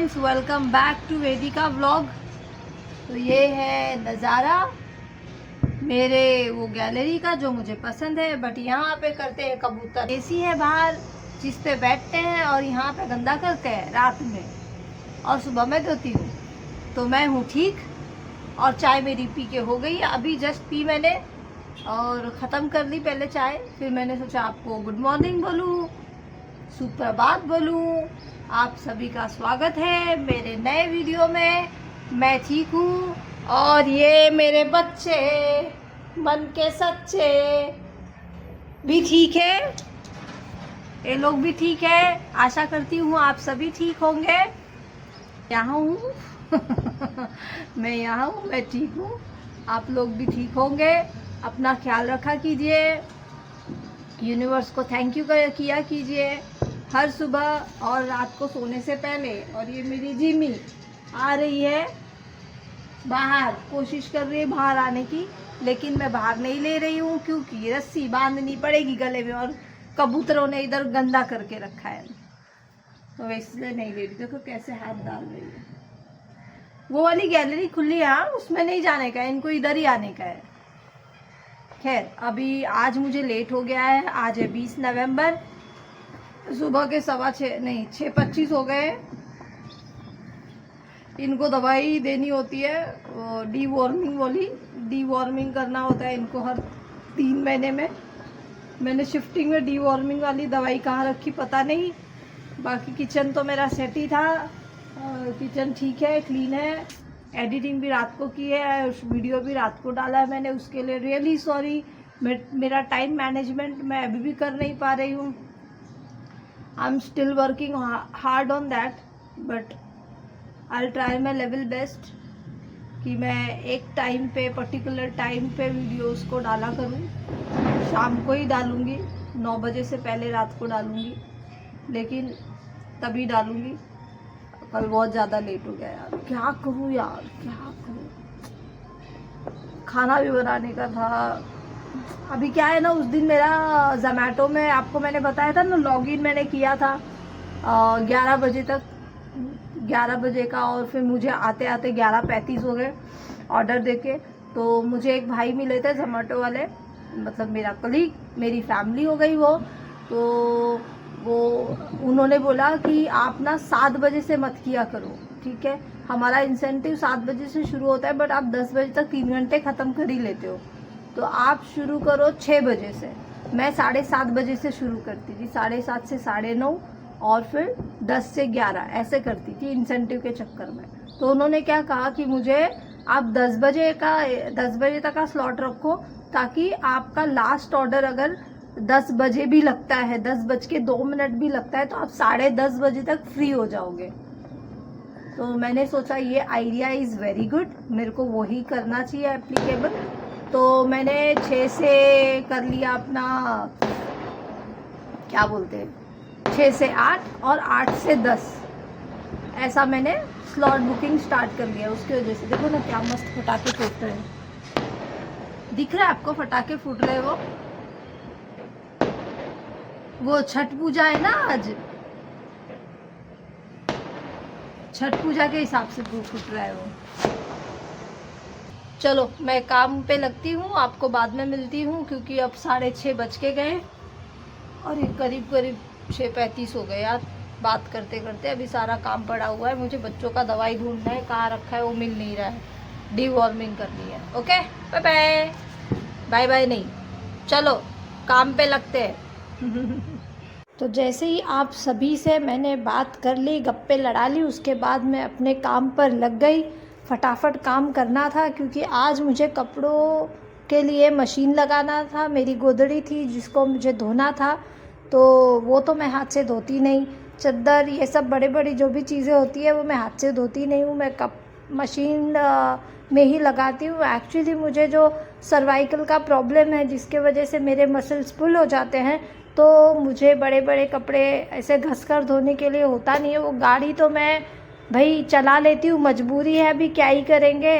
Friends, welcome back to Vedika vlog. तो ये है नज़ारा मेरे वो गैलरी का जो मुझे पसंद है। बट यहाँ पे करते हैं कबूतर। एसी है बाहर जिस पे बैठते हैं और यहाँ पे गंदा करते हैं रात में, और सुबह में धोती हूँ। तो मैं हूँ ठीक, और चाय मेरी पी के हो गई। अभी जस्ट पी मैंने और ख़त्म कर ली पहले चाय। फिर मैंने सोचा आपको गुड मॉर्निंग बोलूँ, सुप्रभात बोलूँ। आप सभी का स्वागत है मेरे नए वीडियो में। मैं ठीक हूँ और ये मेरे बच्चे मन के सच्चे भी ठीक है, ये लोग भी ठीक है। आशा करती हूँ आप सभी ठीक होंगे। यहाँ हूँ मैं यहाँ हूँ, मैं ठीक हूँ, आप लोग भी ठीक होंगे। अपना ख्याल रखा कीजिए, यूनिवर्स को थैंक यू किया कीजिए हर सुबह और रात को सोने से पहले। और ये मेरी जिमी आ रही है बाहर, कोशिश कर रही है बाहर आने की, लेकिन मैं बाहर नहीं ले रही हूँ क्योंकि रस्सी बांधनी पड़ेगी गले में और कबूतरों ने इधर गंदा करके रखा है, तो इसलिए नहीं ले रही। देखो कैसे हाथ डाल रही है। वो वाली गैलरी खुली है, उसमें नहीं जाने का है, इनको इधर ही आने का है। खैर, अभी आज मुझे लेट हो गया है। आज है 20 नवंबर, सुबह के 6:25 हो गए। इनको दवाई देनी होती है, डीवॉर्मिंग वाली, डीवॉर्मिंग करना होता है इनको हर 3 महीने में। मैंने शिफ्टिंग में डीवॉर्मिंग वाली दवाई कहाँ रखी पता नहीं। बाकी किचन तो मेरा सेट ही था, किचन ठीक है, क्लीन है। एडिटिंग भी रात को की है, वीडियो भी रात को डाला है मैंने, उसके लिए रियली सॉरी। मेरा टाइम मैनेजमेंट मैं अभी भी कर नहीं पा रही हूँ। I am still working hard on that, but I try my level best कि मैं एक टाइम पे, पर्टिकुलर टाइम पे वीडियोस को डाला करूँ। शाम को ही डालूँगी, 9 बजे से पहले रात को डालूँगी, लेकिन तभी डालूँगी। कल बहुत ज़्यादा लेट हो गया यार, क्या करूँ यार, क्या करूँ। खाना भी बनाने का था। अभी क्या है ना, उस दिन मेरा ज़ोमैटो में, आपको मैंने बताया था ना, लॉगिन मैंने किया था 11 बजे तक, 11 बजे का, और फिर मुझे आते आते 11:35 हो गए ऑर्डर देके। तो मुझे एक भाई मिले थे ज़ोमैटो वाले, मतलब मेरा कलीग, मेरी फैमिली हो गई वो। तो वो उन्होंने बोला कि आप ना 7 बजे से मत किया करो, ठीक है। हमारा इंसेंटिव 7 बजे से शुरू होता है, बट आप 10 बजे तक 3 घंटे ख़त्म कर ही लेते हो, तो आप शुरू करो 6 बजे से। मैं 7:30 बजे से शुरू करती थी, 7:30 से 9:30, और फिर 10 से 11 ऐसे करती थी इंसेंटिव के चक्कर में। तो उन्होंने क्या कहा कि मुझे आप 10 बजे तक का स्लॉट रखो, ताकि आपका लास्ट ऑर्डर अगर 10 बजे भी लगता है, 10:02 भी लगता है, तो आप 10:30 बजे तक फ्री हो जाओगे। तो मैंने सोचा ये आइडिया इज़ वेरी गुड, मेरे को वही करना चाहिए एप्लीकेबल। तो मैंने 6 से कर लिया अपना, क्या बोलते हैं, 6 से 8 और 8 से 10, ऐसा मैंने स्लॉट बुकिंग स्टार्ट कर लिया। उसकी वजह से देखो ना क्या मस्त पटाखे फूट रहे हैं, दिख रहा है आपको फटाखे फूट रहे हैं। वो छठ पूजा है ना आज, छठ पूजा के हिसाब से फूट रहा है वो। चलो मैं काम पे लगती हूँ, आपको बाद में मिलती हूँ, क्योंकि अब 6:30 बज के गए और ये करीब 6:35 हो गए यार बात करते करते। अभी सारा काम पड़ा हुआ है, मुझे बच्चों का दवाई ढूंढना है, कहाँ रखा है वो मिल नहीं रहा है, डीवॉर्मिंग करनी है। Okay, bye bye, bye bye नहीं, चलो काम पे लगते हैं तो जैसे ही आप सभी से मैंने बात कर ली, गप्पे लड़ा ली, उसके बाद मैं अपने काम पर लग गई। फटाफट काम करना था, क्योंकि आज मुझे कपड़ों के लिए मशीन लगाना था। मेरी गोदड़ी थी जिसको मुझे धोना था, तो वो तो मैं हाथ से धोती नहीं। चद्दर, ये सब बड़े बड़ी जो भी चीज़ें होती है वो मैं हाथ से धोती नहीं हूँ, मैं मशीन में ही लगाती हूँ। एक्चुअली मुझे जो सर्वाइकल का प्रॉब्लम है, जिसके वजह से मेरे मसल्स पुल हो जाते हैं, तो मुझे बड़े बड़े कपड़े ऐसे घस कर धोने के लिए होता नहीं है। वो गाड़ी तो मैं भाई चला लेती हूँ, मजबूरी है, अभी क्या ही करेंगे,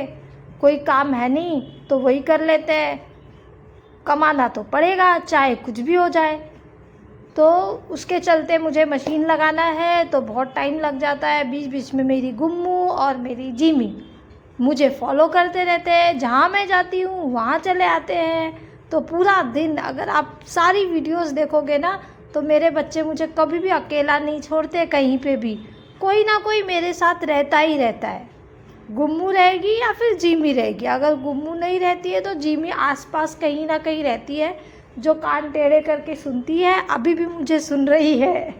कोई काम है नहीं तो वही कर लेते हैं, कमाना तो पड़ेगा चाहे कुछ भी हो जाए। तो उसके चलते मुझे मशीन लगाना है तो बहुत टाइम लग जाता है। बीच बीच में मेरी गुम्मू और मेरी जिमी मुझे फॉलो करते रहते हैं, जहाँ मैं जाती हूँ वहाँ चले आते हैं। तो पूरा दिन अगर आप सारी वीडियोस देखोगे ना तो मेरे बच्चे मुझे कभी भी अकेला नहीं छोड़ते, कहीं पे भी कोई ना कोई मेरे साथ रहता ही रहता है। गुम्मू रहेगी या फिर जिमी रहेगी, अगर गुम्मू नहीं रहती है तो जिमी आसपास कहीं ना कहीं रहती है, जो कान टेढ़े करके सुनती है। अभी भी मुझे सुन रही है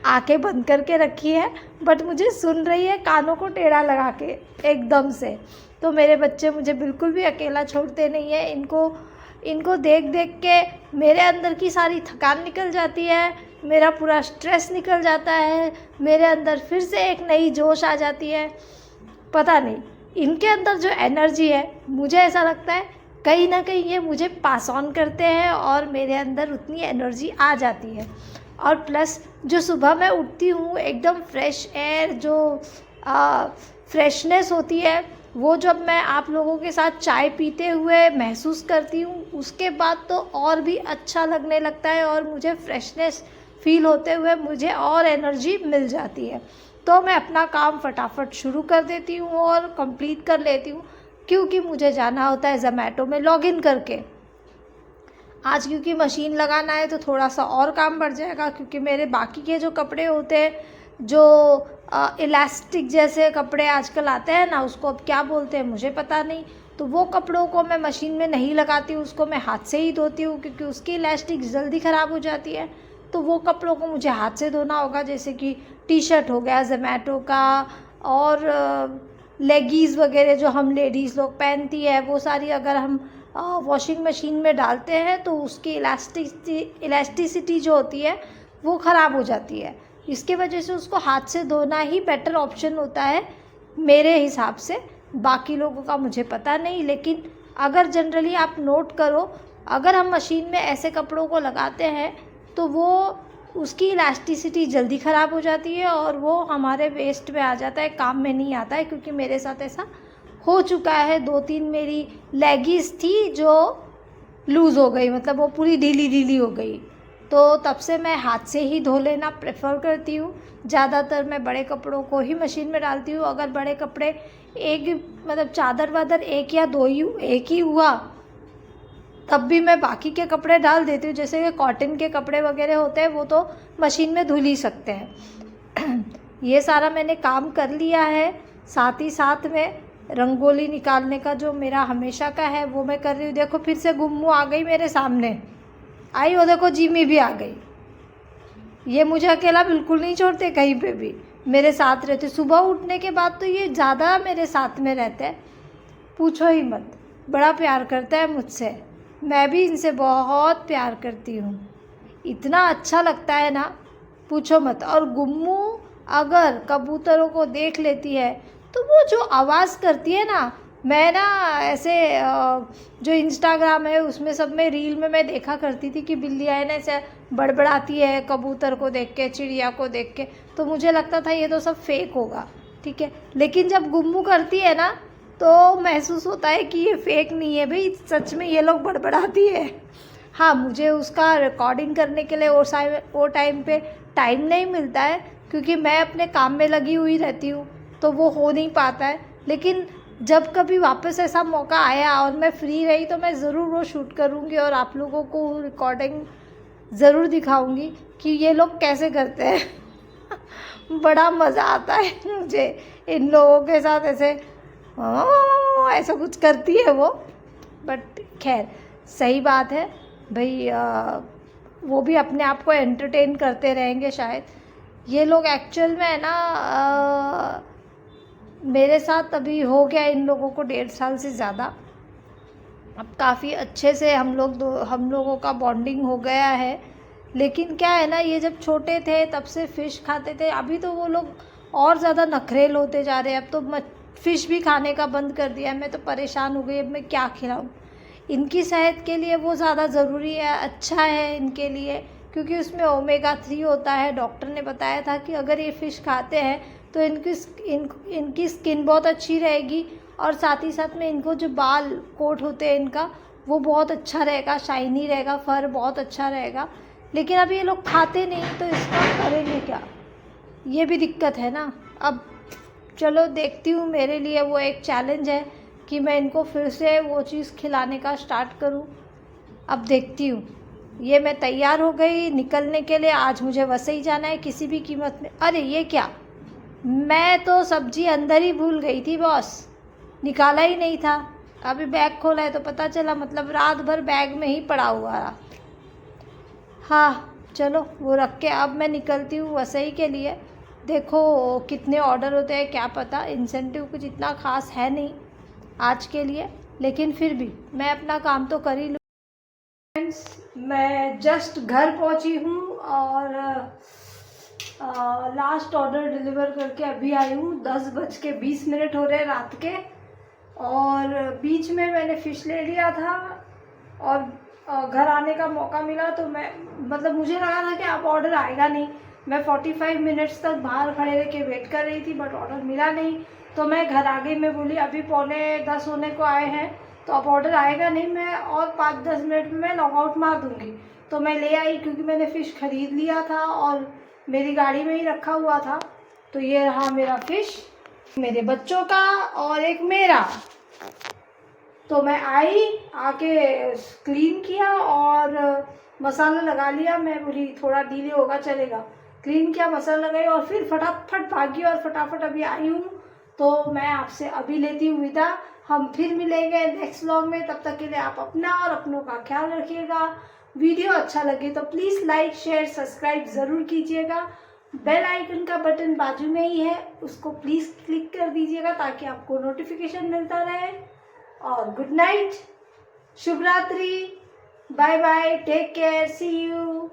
आंखें बंद करके रखी है बट मुझे सुन रही है, कानों को टेढ़ा लगा के एकदम से। तो मेरे बच्चे मुझे बिल्कुल भी अकेला छोड़ते नहीं है। इनको देख देख के मेरे अंदर की सारी थकान निकल जाती है, मेरा पूरा स्ट्रेस निकल जाता है, मेरे अंदर फिर से एक नई जोश आ जाती है। पता नहीं इनके अंदर जो एनर्जी है, मुझे ऐसा लगता है कहीं ना कहीं ये मुझे पास ऑन करते हैं और मेरे अंदर उतनी एनर्जी आ जाती है। और प्लस जो सुबह मैं उठती हूँ एकदम फ्रेश एयर, जो फ्रेशनेस होती है, वो जब मैं आप लोगों के साथ चाय पीते हुए महसूस करती हूँ, उसके बाद तो और भी अच्छा लगने लगता है और मुझे फ्रेशनेस फील होते हुए मुझे और एनर्जी मिल जाती है। तो मैं अपना काम फटाफट शुरू कर देती हूँ और कंप्लीट कर लेती हूँ, क्योंकि मुझे जाना होता है ज़ोमैटो में लॉगिन करके। आज क्योंकि मशीन लगाना है तो थोड़ा सा और काम बढ़ जाएगा, क्योंकि मेरे बाकी के जो कपड़े होते हैं, जो इलास्टिक जैसे कपड़े आजकल आते हैं ना, उसको अब क्या बोलते हैं मुझे पता नहीं, तो वो कपड़ों को मैं मशीन में नहीं लगाती हूँ, उसको मैं हाथ से ही धोती हूँ, क्योंकि उसकी इलास्टिक जल्दी ख़राब हो जाती है। तो वो कपड़ों को मुझे हाथ से धोना होगा, जैसे कि टी शर्ट हो गया ज़ोमैटो का, और लेगीज़ वगैरह जो हम लेडीज़ लोग पहनती है, वो सारी अगर हम वॉशिंग मशीन में डालते हैं तो उसकी इलास्टिसिटी जो होती है वो ख़राब हो जाती है। इसके वजह से उसको हाथ से धोना ही बेटर ऑप्शन होता है मेरे हिसाब से। बाकी लोगों का मुझे पता नहीं, लेकिन अगर जनरली आप नोट करो, अगर हम मशीन में ऐसे कपड़ों को लगाते हैं तो वो उसकी इलास्टिसिटी जल्दी ख़राब हो जाती है और वो हमारे वेस्ट में आ जाता है, काम में नहीं आता है। क्योंकि मेरे साथ ऐसा हो चुका है, 2-3 मेरी लेगीज़ थी जो लूज़ हो गई, मतलब वो पूरी ढीली ढीली हो गई। तो तब से मैं हाथ से ही धो लेना प्रेफर करती हूँ। ज़्यादातर मैं बड़े कपड़ों को ही मशीन में डालती हूँ। अगर बड़े कपड़े एक मतलब चादर वादर एक या दो ही एक ही हुआ तब भी मैं बाकी के कपड़े डाल देती हूँ। जैसे कि कॉटन के कपड़े वगैरह होते हैं वो तो मशीन में धुल ही सकते हैं। ये सारा मैंने काम कर लिया है। साथ ही साथ में रंगोली निकालने का जो मेरा हमेशा का है वो मैं कर रही हूँ। देखो फिर से गुम्मू आ गई मेरे सामने, आई हो, देखो जिमी भी आ गई। ये मुझे अकेला बिल्कुल नहीं छोड़ते, कहीं पे भी मेरे साथ रहते। सुबह उठने के बाद तो ये ज़्यादा मेरे साथ में रहते हैं, पूछो ही मत। बड़ा प्यार करता है मुझसे, मैं भी इनसे बहुत प्यार करती हूँ। इतना अच्छा लगता है ना, पूछो मत। और गुम्मू अगर कबूतरों को देख लेती है तो वो जो आवाज़ करती है ना, मैं ना ऐसे जो इंस्टाग्राम है उसमें सब में रील में मैं देखा करती थी कि बिल्लियाँ है ना ऐसे बड़बड़ाती है कबूतर को देख के, चिड़िया को देख के, तो मुझे लगता था ये तो सब फेक होगा, ठीक है। लेकिन जब गुम्मू करती है ना तो महसूस होता है कि ये फेक नहीं है भाई, सच में ये लोग बड़बड़ाती है। हाँ, मुझे उसका रिकॉर्डिंग करने के लिए वो टाइम पे टाइम नहीं मिलता है, क्योंकि मैं अपने काम में लगी हुई रहती हूँ, तो वो हो नहीं पाता है। लेकिन जब कभी वापस ऐसा मौका आया और मैं फ्री रही तो मैं ज़रूर वो शूट करूँगी और आप लोगों को रिकॉर्डिंग ज़रूर दिखाऊँगी कि ये लोग कैसे करते हैं। बड़ा मज़ा आता है मुझे इन लोगों के साथ, ऐसा कुछ करती है वो। बट खैर सही बात है भाई, वो भी अपने आप को एंटरटेन करते रहेंगे शायद। ये लोग एक्चुअल में है ना, मेरे साथ अभी हो गया इन लोगों को 1.5 साल से ज़्यादा। अब काफ़ी अच्छे से हम लोगों का बॉन्डिंग हो गया है। लेकिन क्या है ना, ये जब छोटे थे तब से फ़िश खाते थे, अभी तो वो लोग और ज़्यादा नखरेल होते जा रहे हैं। अब तो फ़िश भी खाने का बंद कर दिया है। मैं तो परेशान हो गई, अब मैं क्या खिलाऊँ। इनकी सेहत के लिए वो ज़्यादा ज़रूरी है, अच्छा है इनके लिए, क्योंकि उसमें ओमेगा 3 होता है। डॉक्टर ने बताया था कि अगर ये फ़िश खाते हैं तो इनकी स्किन बहुत अच्छी रहेगी, और साथ ही साथ में इनको जो बाल कोट होते हैं इनका वो बहुत अच्छा रहेगा, शाइनी रहेगा, फर बहुत अच्छा रहेगा। लेकिन अब ये लोग खाते नहीं तो इसका करेंगे क्या, ये भी दिक्कत है ना। अब चलो देखती हूँ, मेरे लिए वो एक चैलेंज है कि मैं इनको फिर से वो चीज़ खिलाने का स्टार्ट करूँ। अब देखती हूँ। ये मैं तैयार हो गई निकलने के लिए, आज मुझे वसई जाना है किसी भी कीमत में। अरे ये क्या, मैं तो सब्जी अंदर ही भूल गई थी बॉस, निकाला ही नहीं था। अभी बैग खोला है तो पता चला, मतलब रात भर बैग में ही पड़ा हुआ रहा। हाँ चलो वो रख के अब मैं निकलती हूँ वसई के लिए। देखो कितने ऑर्डर होते हैं क्या पता, इंसेंटिव कुछ इतना खास है नहीं आज के लिए, लेकिन फिर भी मैं अपना काम तो कर ही लूँ। फ्रेंड्स मैं जस्ट घर पहुँची हूँ और लास्ट ऑर्डर डिलीवर करके अभी आई हूँ। 10:20 हो रहे हैं रात के, और बीच में मैंने फ़िश ले लिया था और घर आने का मौका मिला तो मैं, मतलब मुझे लगा था कि अब ऑर्डर आएगा नहीं। मैं 45 मिनट्स तक बाहर खड़े रह के वेट कर रही थी बट ऑर्डर मिला नहीं, तो मैं घर आ गई। मैं बोली अभी 9:45 होने को आए हैं तो अब ऑर्डर आएगा नहीं, मैं और 5-10 मिनट में मैं लॉग आउट मार दूँगी। तो मैं ले आई क्योंकि मैंने फ़िश ख़रीद लिया था और मेरी गाड़ी में ही रखा हुआ था। तो ये रहा मेरा फ़िश, मेरे बच्चों का और एक मेरा। तो मैं आई, आके क्लीन किया और मसाला लगा लिया। मैं बोली थोड़ा डिले होगा चलेगा, क्लीन किया, मसाला लगाई और फिर फटाफट भागी और फटाफट अभी आई हूँ। तो मैं आपसे अभी लेती हूँ विदा। हम फिर मिलेंगे नेक्स्ट व्लॉग में, तब तक के लिए आप अपना और अपनों का ख्याल रखिएगा। वीडियो अच्छा लगे तो प्लीज़ लाइक शेयर सब्सक्राइब ज़रूर कीजिएगा। बेल आइकन का बटन बाजू में ही है, उसको प्लीज़ क्लिक कर दीजिएगा ताकि आपको नोटिफिकेशन मिलता रहे। और गुड नाइट, शुभ रात्रि, bye bye, take care, see you.